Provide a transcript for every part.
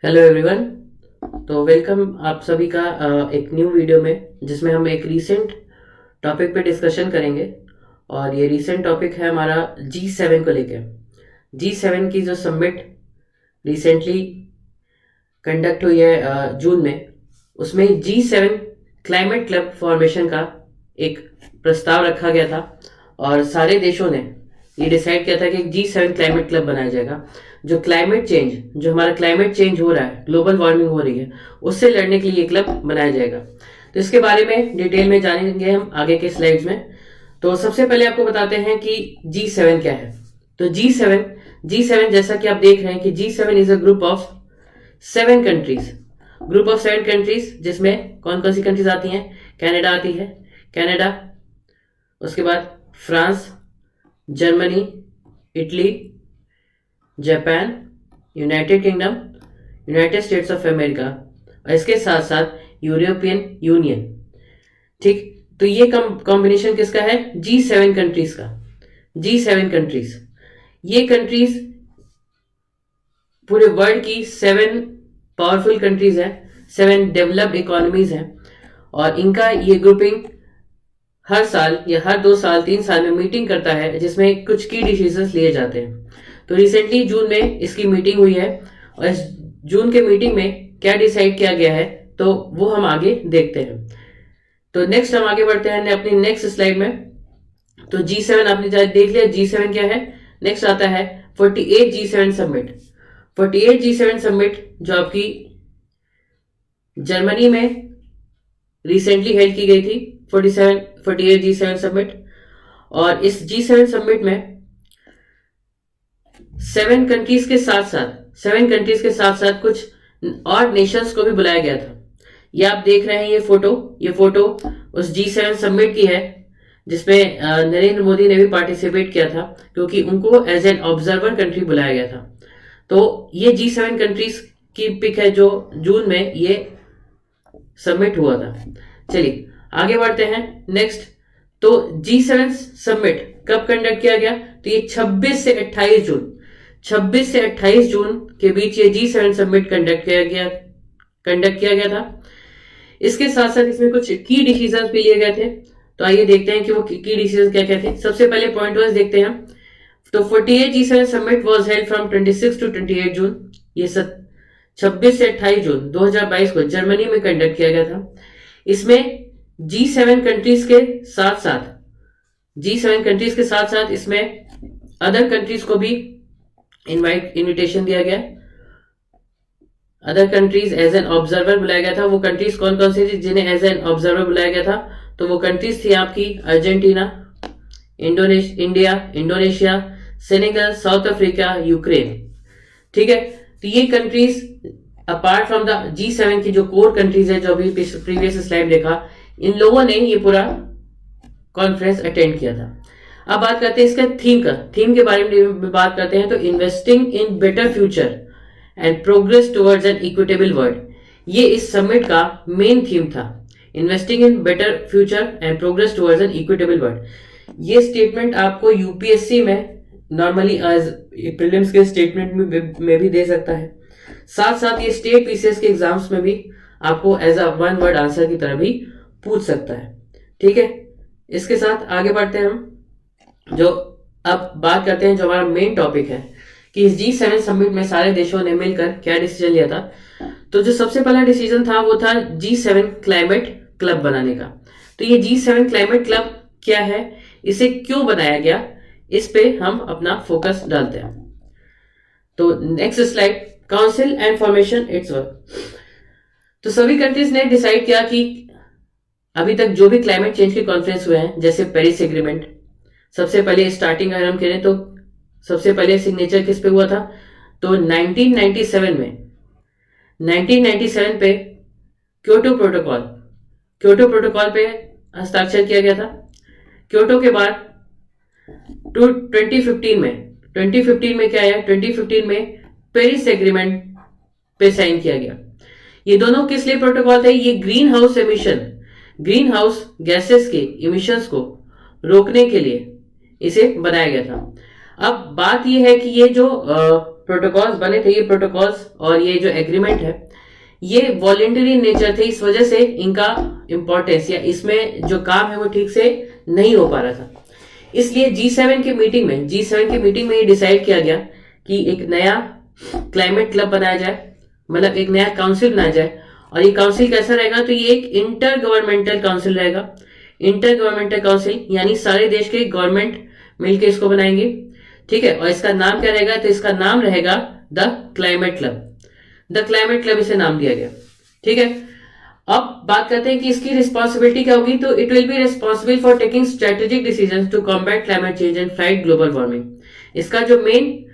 Hello everyone. तो welcome आप सभी का एक न्यू वीडियो में, जिसमें हम एक रीसेंट टॉपिक पे डिस्कशन करेंगे। और ये रीसेंट टॉपिक है हमारा G7 को लेके। G7 की जो समिट रिसेंटली कंडक्ट हुई है जून में, उसमें G7 क्लाइमेट क्लब फॉर्मेशन का एक प्रस्ताव रखा गया था। और सारे देशों ने ये डिसाइड किया था कि G7 क्लाइमेट क्लब बनाया जाएगा, जो क्लाइमेट चेंज, जो हमारा क्लाइमेट चेंज हो रहा है, ग्लोबल वार्मिंग हो रही है, उससे लड़ने के लिए ये क्लब बनाया जाएगा। तो इसके बारे में डिटेल में जानेंगे हम आगे के स्लाइड्स में। तो सबसे पहले आपको बताते हैं कि G7 क्या है। तो G7 जैसा कि आप देख रहे हैं कि G7 is a group of 7 countries. Group of 7 countries, जिसमें कौन कौन सी कंट्रीज आती हैं? कनाडा आती है, कनाडा, उसके बाद France, Germany, Italy, Japan, United kingdom, United states of America, और इसके साथ साथ यूरोपियन यूनियन। ठीक, तो ये कॉम्बिनेशन किसका है? G7 कंट्रीज का। G7 कंट्रीज, ये कंट्रीज पूरे वर्ल्ड की 7 पावरफुल कंट्रीज हैं, 7 डेवलप्ड इकोनॉमीज हैं। और इनका ये ग्रुपिंग हर साल या हर 2 साल 3 साल में मीटिंग करता है, जिसमें कुछ की डिसीजंस लिए जाते हैं। तो रिसेंटली जून में इसकी मीटिंग हुई है, और इस जून के मीटिंग में क्या डिसाइड किया गया है तो वो हम आगे देखते हैं। तो नेक्स्ट हम आगे बढ़ते हैं अपनी नेक्स्ट स्लाइड में। तो G7 आपने देख लिया G7 क्या है। नेक्स्ट आता है 48 G7 समिट। 48 G7 समिट जो आपकी जर्मनी में रिसेंटली हेल्ड की गई थी, 48 G7 समिट। और इस G7 समिट में 7 कंट्रीज के साथ साथ कुछ और नेशंस को भी बुलाया गया था। ये आप देख रहे हैं, ये फोटो उस G7 समिट की है, जिसमें नरेंद्र मोदी ने भी पार्टिसिपेट किया था, क्योंकि उनको एज एन ऑब्जर्वर कंट्री बुलाया गया था। तो ये G7 कंट्रीज की पिक है जो जून में ये समिट हुआ था। चलिए आगे बढ़ते हैं नेक्स्ट। तो G7 समिट कब कंडक्ट किया गया? तो ये 26 से 28 जून के बीच ये G7 समिट कंडक्ट किया गया था। इसके साथ साथ इसमें कुछ की डिसीजंस भी लिए गए थे। तो आइए देखते हैं कि वो की डिसीजंस क्या क्या थे। सबसे पहले पॉइंट वाइज देखते हैं। तो 48 G7 summit was held from 26 to 28 June. ये 26 से 28 जून 2022 को जर्मनी में कंडक्ट किया गया था। इसमें G7 कंट्रीज के साथ साथ इसमें अदर कंट्रीज को भी इनविटेशन दिया गया। Other countries as an observer बुलाया गया था। वो कंट्रीज कौन कौन सी थी जिन्हें एज एन ऑब्जर्वर बुलाया गया था? तो वो कंट्रीज थी आपकी Argentina, Indonesia, Senegal, south Africa, Ukraine. ठीक है, तो ये countries apart from the G7 की जो कोर कंट्रीज है, जो अभी प्रीवियस स्लाइड देखा, इन लोगों ने ये पूरा कॉन्फ्रेंस अटेंड किया था। अब बात करते हैं इसका थीम के बारे में बात करते हैं। तो investing in better future and progress towards an equitable world, ये इस समिट का मेन थीम था। Investing in better future and progress towards an equitable world. ये स्टेटमेंट आपको यूपीएससी में नॉर्मली एज प्रीलिम्स के स्टेटमेंट में भी दे सकता है। साथ साथ ये स्टेट पीसीएस के एग्जाम्स में भी आपको as a one word answer की तरह भी पूछ सकता है। ठीक है, इसके साथ आगे बढ़ते हैं हम। जो अब बात करते हैं, जो हमारा मेन टॉपिक है कि इस G7 समिट में सारे देशों ने मिलकर क्या डिसीजन लिया था। तो जो सबसे पहला डिसीजन था वो था G7 क्लाइमेट क्लब बनाने का। तो ये G7 क्लाइमेट क्लब क्या है, इसे क्यों बनाया गया, इस पे हम अपना फोकस डालते हैं। तो next slide, council and formation it's work. तो सभी कंट्रीज ने डिसाइड किया कि अभी तक जो भी क्लाइमेट चेंज के कॉन्फ्रेंस हुए हैं, जैसे पेरिस एग्रीमेंट, सबसे पहले स्टार्टिंग अगर हम करें तो सबसे पहले सिग्नेचर किस पे हुआ था? तो 1997 पे क्योटो प्रोटोकॉल पे हस्ताक्षर किया गया था। क्योटो के बाद 2015 में क्या आया? 2015 में पेरिस एग्रीमेंट पे साइन किया गया। ये दोनों किस लिए प्रोटोकॉल थे? ये ग्रीन हाउस गैसेस के इमिशंस को रोकने के लिए इसे बनाया गया था। अब बात यह है कि ये जो प्रोटोकॉल्स बने थे, ये प्रोटोकॉल्स और ये जो एग्रीमेंट है ये वॉलेंटरी नेचर थे, इस वजह से इनका इंपॉर्टेंस या इसमें जो काम है वो ठीक से नहीं हो पा रहा था। इसलिए G7 की मीटिंग में ये डिसाइड किया गया कि एक नया क्लाइमेट क्लब बनाया जाए, मतलब एक नया काउंसिल बनाया जाए। और ये काउंसिल कैसा रहेगा, तो ये एक इंटर गवर्नमेंटल काउंसिल रहेगा। इंटर गवर्नमेंटल काउंसिल यानी सारे देश के गवर्नमेंट मिलकर इसको बनाएंगे, ठीक है। और इसका नाम क्या रहेगा, तो इसका नाम रहेगा the climate club. The climate club इसे नाम दिया गया, ठीक है। अब बात करते हैं कि इसकी रिस्पॉन्सिबिलिटी क्या होगी, तो it will be responsible for taking strategic decisions to combat climate change and fight global warming. इसका जो मेन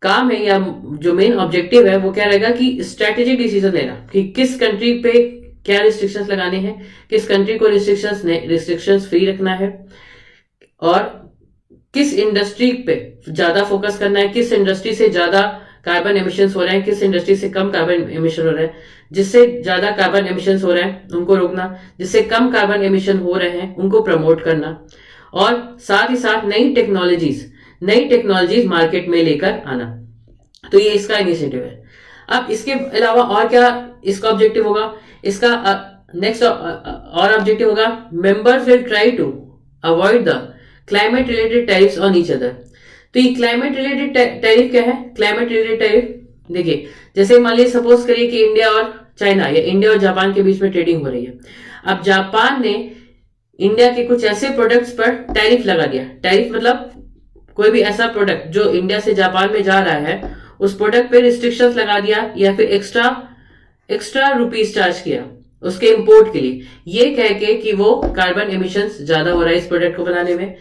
काम है या जो मेन ऑब्जेक्टिव है वो क्या रहेगा कि स्ट्रेटेजिक डिसीजन लेना कि किस कंट्री पे क्या रिस्ट्रिक्शंस लगाने हैं, किस कंट्री को रिस्ट्रिक्शंस फ्री रखना है, और किस इंडस्ट्री पे ज्यादा फोकस करना है, किस इंडस्ट्री से ज्यादा कार्बन एमिशंस हो रहे हैं, किस इंडस्ट्री से कम कार्बन एमिशन हो रहे हैं। जिससे ज्यादा कार्बन एमिशंस हो रहे हैं उनको रोकना, जिससे कम कार्बन एमिशन हो रहे हैं उनको प्रमोट करना, और साथ ही साथ नई टेक्नोलॉजीज मार्केट में लेकर आना। तो ये इसका इनिशिएटिव है। अब इसके अलावा और क्या इसका ऑब्जेक्टिव होगा, इसका नेक्स्ट और ऑब्जेक्टिव होगा, members will try to avoid the climate related tariffs on each other. तो ये क्लाइमेट रिलेटेड टैरिफ क्या है, क्लाइमेट रिलेटेड टैरिफ देखिए, जैसे मान लीजिए सपोज करिए कि इंडिया और चाइना या इंडिया और जापान के बीच में ट्रेडिंग हो रही है। अब जापान ने इंडिया के कुछ ऐसे प्रोडक्ट्स पर टैरिफ लगा दिया। टैरिफ मतलब कोई भी ऐसा प्रोडक्ट जो इंडिया से जापान में जा रहा है उस प्रोडक्ट पे रिस्ट्रिक्शंस लगा दिया या फिर एक्स्ट्रा रुपीज चार्ज किया उसके इंपोर्ट के लिए, ये कह के कि वो कार्बन एमिशंस ज्यादा हो रहा है इस प्रोडक्ट को बनाने में,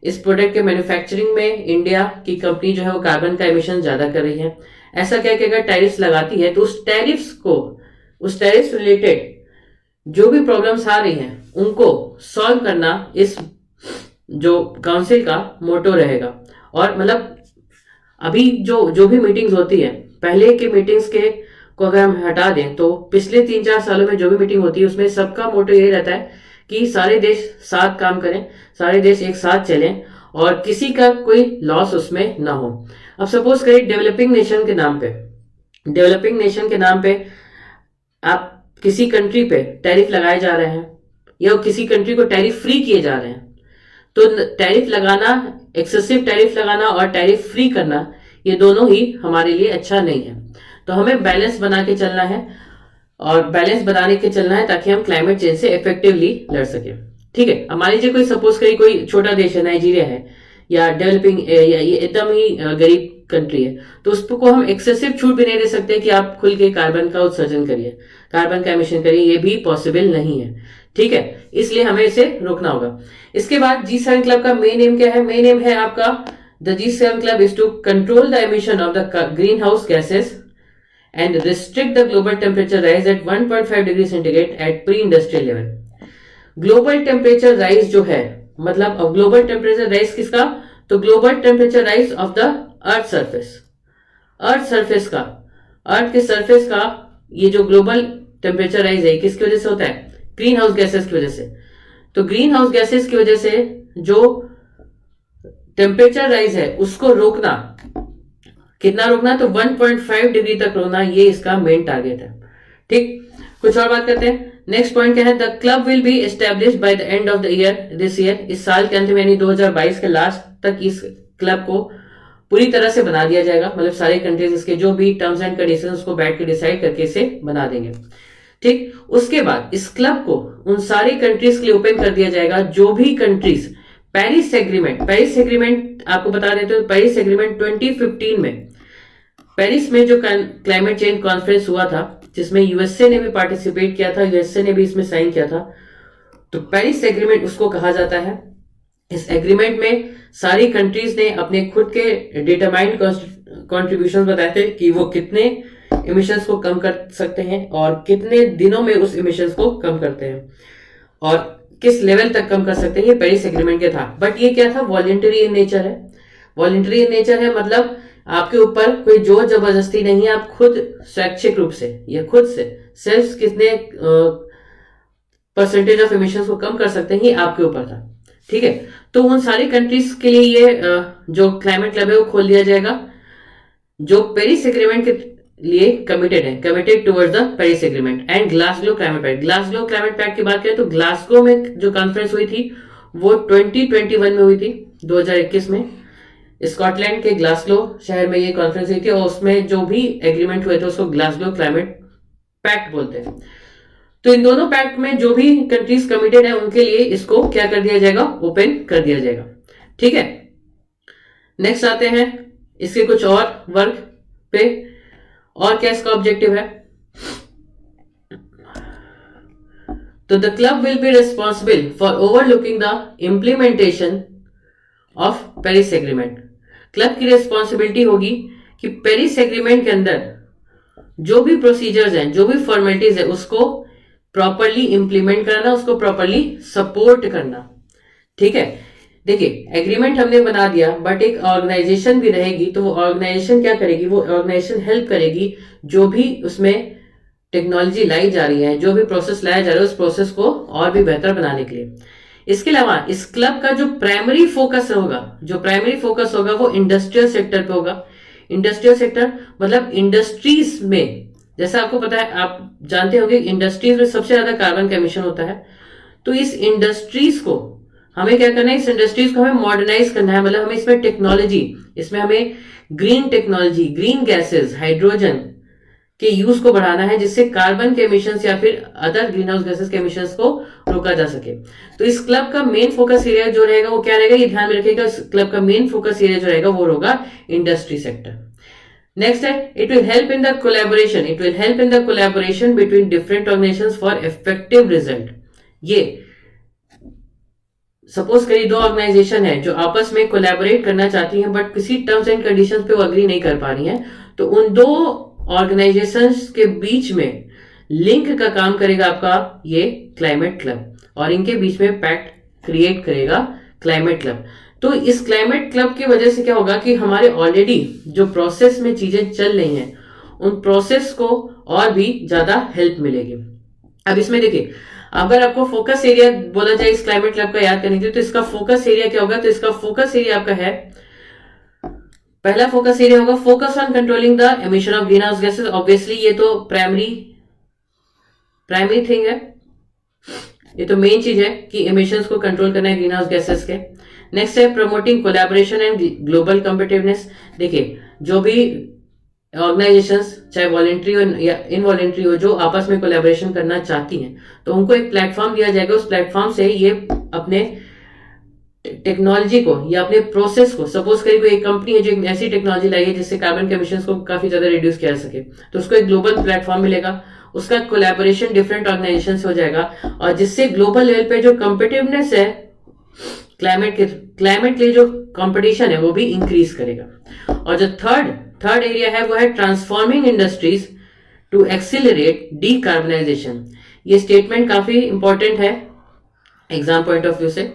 इस प्रोडक्ट के मैन्युफैक्चरिंग में इंडिया की कंपनी जो है वो कार्बन का एमिशन ज्यादा कर रही है। ऐसा कह के अगर टैरिफ्स लगाती है तो उस टैरिफ्स रिलेटेड जो भी प्रॉब्लम्स आ रही हैं उनको सॉल्व करना इस जो काउंसिल का मोटो रहेगा। और मतलब अभी जो भी मीटिंग्स होती है, पहले की मीटिंग्स के को अगर हम हटा दें तो पिछले 3-4 सालों में जो भी मीटिंग होती है उसमें सबका मोटो यही रहता है कि सारे देश साथ काम करें, सारे देश एक साथ चलें और किसी का कोई लॉस उसमें ना हो। अब सपोज करिए डेवलपिंग नेशन के नाम पे आप किसी कंट्री पे टैरिफ लगाए जा रहे हैं या किसी कंट्री को टैरिफ फ्री किए जा रहे हैं, तो टैरिफ लगाना, एक्सेसिव टैरिफ लगाना और टैरिफ फ्री करना, ये दोनों ही हमारे लिए अच्छा नहीं है। तो हमें बैलेंस बना के चलना है और बैलेंस बनाने के चलना है ताकि हम क्लाइमेट चेंज से इफेक्टिवली लड़ सके, ठीक है। अब मान लीजिए कोई सपोज करिए कोई छोटा देश है, नाइजीरिया है या डेवलपिंग या ये एकदम ही गरीब कंट्री है, तो उसको हम एक्सेसिव छूट भी नहीं दे सकते कि आप खुल के कार्बन का उत्सर्जन करिए, कार्बन का एमिशन करिए, ये भी पॉसिबल नहीं है, ठीक है। इसलिए हमें इसे रोकना होगा। इसके बाद G7 क्लब का मेन एम क्या है, मेन एम है आपका the G7 club is to control the emission of the green house gases and restrict the global temperature rise at 1.5 degree centigrade at pre-industrial level। Global temperature rise जो है, मतलब अब global temperature rise किसका, तो global temperature rise of the earth के surface का ये जो ग्लोबल टेम्परेचर राइज है किसकी वजह से होता है, ग्रीन हाउस गैसेस की वजह से। तो ग्रीन हाउस गैसेस की वजह से जो टेम्परेचर राइज है उसको रोकना, कितना रोकना, तो 1.5 डिग्री तक रोकना, ये इसका मेन टारगेट है, ठीक। कुछ और बात करते हैं। नेक्स्ट पॉइंट क्या है, the club will be established by the end of the year this year. इस साल के अंत में यानी 2022 के लास्ट तक इस क्लब को पूरी तरह से बना दिया जाएगा, मतलब सारे कंट्रीज इसके जो भी टर्म्स एंड कंडीशंस उसको बैठ के डिसाइड करके इसे बना देंगे, ठीक। उसके बाद इस क्लब को उन सारी कंट्रीज के लिए ओपन कर दिया जाएगा जो भी कंट्रीज पेरिस एग्रीमेंट आपको बता देते हो, पेरिस एग्रीमेंट 2015 में पेरिस में जो क्लाइमेट चेंज कॉन्फ्रेंस हुआ था जिसमें यूएसए ने भी पार्टिसिपेट किया था, यूएसए ने भी इसमें साइन किया था, तो पेरिस एग्रीमेंट उसको कहा जाता है। इस एग्रीमेंट में सारी कंट्रीज ने अपने खुद के डिटरमाइंड कॉन्ट्रीब्यूशन बताए थे कि वो कितने इमिशंस को कम कर सकते हैं और कितने दिनों में उस इमिशंस को कम करते हैं और किस लेवल तक कम कर सकते हैं, ये पेरिस एग्रीमेंट के था। बट ये क्या था, वॉलंटरी इन नेचर है, मतलब आपके ऊपर कोई जोर जबरदस्ती नहीं है, आप खुद स्वैच्छिक रूप से या खुद से सेल्फ कितने परसेंटेज ऑफ इमिशंस को कम कर सकते हैं, ये आपके ऊपर था, ठीक है। तो उन सारी कंट्रीज के लिए ये जो क्लाइमेट क्लब है वो खोल दिया जाएगा। जो पेरिस एग्रीमेंट के लिए कमिटेड है, committed towards the Paris agreement and Glasgow climate pact. Glasgow climate pact की बात करें तो ग्लासगो में जो कॉन्फ्रेंस हुई थी वो 2021 में हुई थी, 2021 में स्कॉटलैंड के ग्लासगो शहर में ये कॉन्फ्रेंस हुई थी, और उसमें जो भी एग्रीमेंट हुए थे उसको ग्लासगो क्लाइमेट पैक्ट बोलते हैं। तो इन दोनों पैक्ट में जो भी कंट्रीज कमिटेड है उनके लिए इसको क्या कर दिया जाएगा, ओपन कर दिया जाएगा। ठीक है, नेक्स्ट आते हैं इसके कुछ और वर्क पे, और क्या इसका ऑब्जेक्टिव है। तो the club will be responsible for overlooking the implementation of Paris agreement. Club की रिस्पॉन्सिबिलिटी होगी कि पेरिस एग्रीमेंट के अंदर जो भी प्रोसीजर्स हैं, जो भी फॉर्मेलिटीज है, उसको प्रॉपरली इंप्लीमेंट करना, उसको प्रॉपरली सपोर्ट करना। ठीक है, देखिए एग्रीमेंट हमने बना दिया, बट एक ऑर्गेनाइजेशन भी रहेगी, तो वो ऑर्गेनाइजेशन क्या करेगी, वो ऑर्गेनाइजेशन हेल्प करेगी जो भी उसमें टेक्नोलॉजी लाई जा रही है, जो भी प्रोसेस लाया जा रहा है, उस प्रोसेस को और भी बेहतर बनाने के लिए। इसके अलावा इस क्लब का जो प्राइमरी फोकस होगा वो इंडस्ट्रियल सेक्टर पे होगा। इंडस्ट्रियल सेक्टर मतलब इंडस्ट्रीज में, जैसा आपको पता है, आप जानते होंगे इंडस्ट्रीज में सबसे ज्यादा कार्बन का एमिशन होता है। तो इस इंडस्ट्रीज को हमें क्या करना है, इस इंडस्ट्रीज को हमें मॉडर्नाइज करना है, मतलब हमें इसमें टेक्नोलॉजी, इसमें हमें green technology, green gases, hydrogen के यूज को बढ़ाना है, जिससे कार्बन के एमिशंस या फिर अदर ग्रीन हाउस गैसेस के एमिशंस को रोका जा सके। तो इस क्लब का मेन फोकस एरिया जो रहेगा वो क्या रहेगा, ये ध्यान में रखिएगा, इस क्लब का मेन फोकस एरिया जो रहेगा वो होगा इंडस्ट्री सेक्टर। नेक्स्ट है, it will help in the collaboration between different organisations for effective result. ये सपोज करिए दो ऑर्गेनाइजेशन है जो आपस में कोलैबोरेट करना चाहती हैं, बट किसी टर्म्स एंड कंडीशंस पे वो अग्री नहीं कर पा रही हैं, तो उन दो ऑर्गेनाइजेशंस के बीच में लिंक का काम करेगा आपका ये क्लाइमेट क्लब, और इनके बीच में पैक्ट क्रिएट करेगा क्लाइमेट क्लब। तो इस क्लाइमेट क्लब की वजह से क्या होगा कि हमारे ऑलरेडी जो प्रोसेस में चीजें चल रही हैं उन प्रोसेस को और भी ज्यादा हेल्प मिलेगी। अब इसमें देखिए, अगर आपको फोकस एरिया बोला जाए इस क्लाइमेट क्लब का याद करने के लिए, तो इसका फोकस एरिया क्या होगा, तो इसका फोकस एरिया आपका है, पहला फोकस एरिया होगा focus on controlling the emission of green house gases. Obviously ये तो प्राइमरी थिंग है, ये तो मेन चीज है कि एमिशंस को कंट्रोल करना है ग्रीन हाउस गैसेस के। नेक्स्ट है promoting collaboration and global competitiveness. देखिए जो भी ऑर्गेनाइजेशंस चाहे वॉलेंट्री हो या इनवॉलेंट्री हो, जो आपस में कोलैबोरेशन करना चाहती हैं, तो उनको एक प्लेटफॉर्म दिया जाएगा, उस प्लेटफॉर्म से ये अपने टेक्नोलॉजी को या अपने प्रोसेस को, सपोज करिए कोई एक कंपनी है जो एक ऐसी टेक्नोलॉजी लाई है जिससे कार्बन के एमिशंस को काफी ज्यादा रिड्यूस किया जा सके, तो उसको एक ग्लोबल प्लेटफॉर्म मिलेगा, उसका कोलैबोरेशन डिफरेंट ऑर्गेनाइजेशन से हो जाएगा, और जिससे ग्लोबल लेवल पे जो कॉम्पिटिटिवनेस है क्लाइमेट के लिए जो कंपटीशन है वो भी इंक्रीज करेगा। और जो थर्ड एरिया है वो है transforming industries to accelerate decarbonisation. ये स्टेटमेंट काफी इंपॉर्टेंट है एग्जाम पॉइंट ऑफ व्यू से।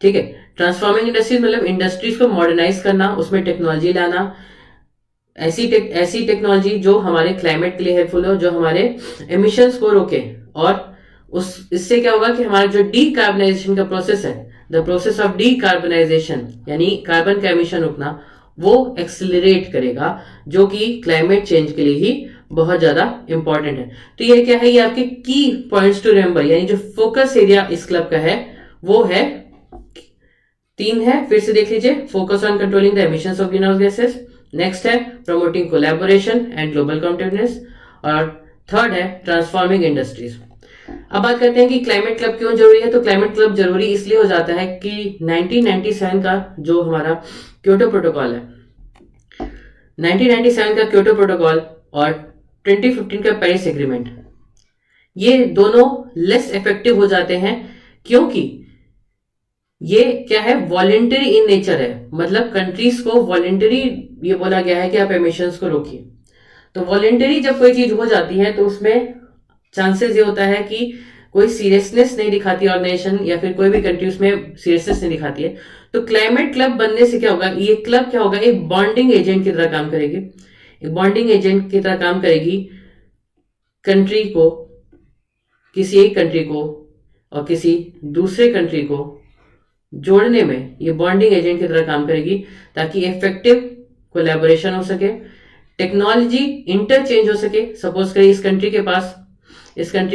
ठीक है, ट्रांसफॉर्मिंग इंडस्ट्रीज मतलब इंडस्ट्रीज को मॉडर्नाइज करना, उसमें टेक्नोलॉजी लाना, ऐसी टेक्नोलॉजी जो हमारे क्लाइमेट के लिए हेल्पफुल हो, जो हमारे एमिशंस को रोके, और इससे क्या होगा कि हमारा जो डीकार्बनाइजेशन का प्रोसेस है, द प्रोसेस ऑफ डीकार्बनाइजेशन यानी कार्बन का एमिशन रुकना, वो एक्सिलरेट करेगा, जो कि क्लाइमेट चेंज के लिए ही बहुत ज्यादा इंपॉर्टेंट है। तो ये क्या है, ये आपके की पॉइंट्स टू रिमेंबर, यानी जो फोकस एरिया इस क्लब का है वो है 3 है, फिर से देख लीजिए, focus on controlling the emissions of green house gases, next है promoting collaboration and global competitiveness, और थर्ड है ट्रांसफॉर्मिंग इंडस्ट्रीज। अब बात करते हैं कि क्लाइमेट क्लब क्यों जरूरी है। तो क्लाइमेट क्लब जरूरी इसलिए हो जाता है कि 1997 का जो हमारा क्योटो प्रोटोकॉल है, 1997 का क्योटो प्रोटोकॉल और 2015 का पेरिस एग्रीमेंट, ये दोनों लेस इफेक्टिव हो जाते हैं, क्योंकि ये क्या है, वॉलेंटरी इन नेचर है, मतलब कंट्रीज को वॉलेंटरी ये बोला गया है कि आप एमिशंस को रोकिए। तो वॉलेंटरी जब कोई चीज हो जाती है तो उसमें चांसेस ये होता है कि कोई सीरियसनेस नहीं दिखाती ऑर्गेनाइजेशन, या फिर कोई भी कंट्री उसमें सीरियसनेस नहीं दिखाती है। तो क्लाइमेट क्लब बनने से क्या होगा, ये क्लब क्या होगा, एक बॉन्डिंग एजेंट की तरह काम करेगी, एक बॉन्डिंग एजेंट की तरह काम करेगी कंट्री को, किसी एक कंट्री को और किसी दूसरे कंट्री को जोड़ने में ये बॉन्डिंग एजेंट की तरह काम करेगी, ताकि इफेक्टिव कोलैबोरेशन हो सके, टेक्नोलॉजी इंटरचेंज हो सके। सपोज करिए इस कंट्री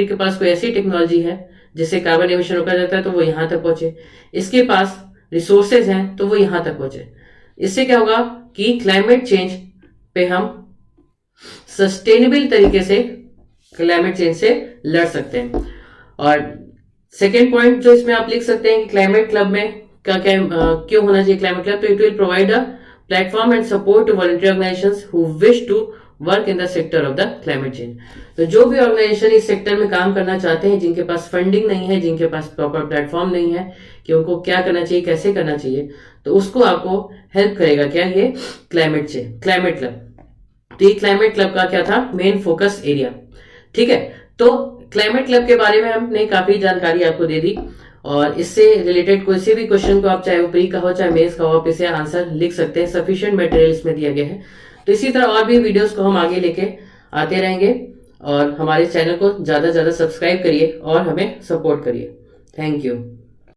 के पास कोई ऐसी टेक्नोलॉजी है जिससे कार्बन एमिशन रोका जाता है तो वो यहां तक पहुंचे, इसके पास रिसोर्सेज हैं तो वो यहां तक पहुंचे। इससे क्या होगा कि क्लाइमेट चेंज पे हम सस्टेनेबल तरीके से क्लाइमेट चेंज से लड़ सकते हैं। और सेकेंड पॉइंट जो इसमें आप लिख सकते हैं कि क्लाइमेट क्लब में क्या क्या क्यों होना चाहिए क्लाइमेट क्लब, तो it will provide a platform and support to volunteer organisations who wish to work in the sector of the climate change. तो जो भी ऑर्गेनाइजेशन इस सेक्टर में काम करना चाहते हैं, जिनके पास फंडिंग नहीं है, जिनके पास प्रॉपर प्लेटफॉर्म नहीं है कि उनको क्या करना चाहिए, कैसे करना चाहिए, तो उसको आपको हेल्प करेगा क्या, ये क्लाइमेट क्लब। तो ये क्लाइमेट क्लब का क्या था, मेन फोकस एरिया। ठीक है, तो क्लाइमेट क्लब के बारे में हमने काफी जानकारी आपको दे दी, और इससे रिलेटेड कोई से भी क्वेश्चन को आप चाहे वो प्री का हो चाहे मेंस का हो, आप इसे आंसर लिख सकते हैं। सफिशिएंट मटेरियल इसमें दिया गया है। तो इसी तरह और भी वीडियोस को हम आगे लेके आते रहेंगे, और हमारे चैनल को ज्यादा से ज्यादा सब्सक्राइब करिए और हमें सपोर्ट करिए। Thank you.